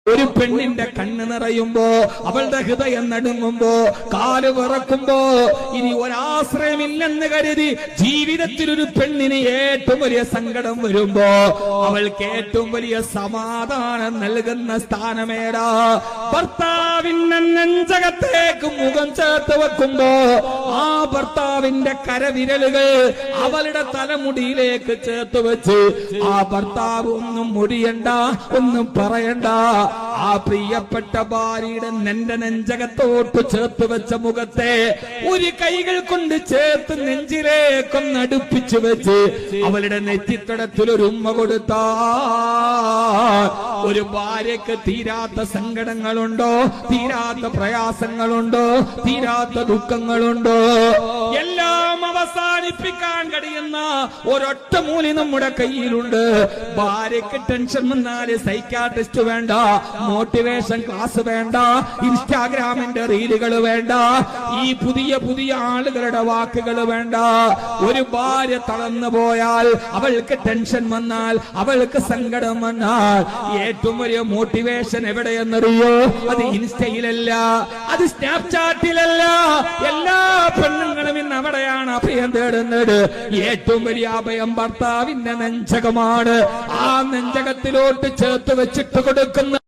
ഒരു പെണ്ണിന്റെ കണ്ണ് നിറയുമ്പോ, അവളുടെ ഹൃദയം നടുങ്ങുമ്പോ, കാല് വിറക്കുമ്പോ, ഇനി ഒരാശ്രയമില്ലെന്ന് കരുതി ജീവിതത്തിൽ ഒരു പെണ്ണിന് ഏറ്റവും വലിയ സങ്കടം വരുമ്പോ അവൾക്ക് ഏറ്റവും വലിയ സമാധാനം നൽകുന്ന സ്ഥാനമേടാ? ഭർത്താവിന്റെ നെഞ്ചകത്തേക്ക് മുഖം ചേർത്ത് വെക്കുമ്പോ ആ ഭർത്താവിന്റെ കരവിരലുകൾ അവളുടെ തലമുടിയിലേക്ക് ചേർത്ത് വെച്ച് ആ ഭർത്താവ് ഒന്നും മുടിയണ്ട, ഒന്നും പറയണ്ട, ആ പ്രിയപ്പെട്ട ഭാര്യയുടെ നിന്റെ നെഞ്ചകത്തോട്ട് ചേർത്ത് വെച്ച മുഖത്തെ ഒരു കൈകൾ കൊണ്ട് ചേർത്ത് നെഞ്ചിലേക്കൊന്ന് അടുപ്പിച്ചു വെച്ച് അവളുടെ നെറ്റിത്തടത്തിൽ ഒരു ഉമ്മ കൊടുത്താ ഒരു ഭാര്യക്ക് തീരാത്ത സങ്കടങ്ങളുണ്ടോ? തീരാത്ത പ്രയാസങ്ങളുണ്ടോ? തീരാത്ത ദുഃഖങ്ങളുണ്ടോ? എല്ലാം അവസാനിപ്പിക്കാൻ കഴിയുന്ന ഒരൊറ്റ മൂലി നമ്മുടെ കയ്യിലുണ്ട്. ഭാര്യക്ക് ടെൻഷൻ വന്നാല് സൈക്കാട്രിസ്റ്റ് വേണ്ട, മോട്ടിവേഷൻ ക്ലാസ് വേണ്ട, ഇൻസ്റ്റാഗ്രാമിന്റെ റീലുകൾ വേണ്ട, ഈ പുതിയ പുതിയ ആളുകളുടെ വാക്കുകൾ വേണ്ട. ഒരു ഭാര്യ തളർന്നു പോയാൽ, അവൾക്ക് ടെൻഷൻ വന്നാൽ, അവൾക്ക് സങ്കടം വന്നാൽ ഏറ്റവും വലിയ മോട്ടിവേഷൻ എവിടെയെന്നറിയോ? അത് ഇൻസ്റ്റയിലല്ല, അത് സ്നാപ്ചാറ്റിലല്ല. എല്ലാ പെണ്ണുങ്ങളും ഇന്ന് അവിടെയാണ് അഭയം തേടുന്നത്. ഏറ്റവും വലിയ അഭയം ഭർത്താവിന്റെ നെഞ്ചകമാണ്. ആ നെഞ്ചകത്തിലോട്ട് ചേർത്ത് വെച്ചിട്ട് കൊടുക്കുന്ന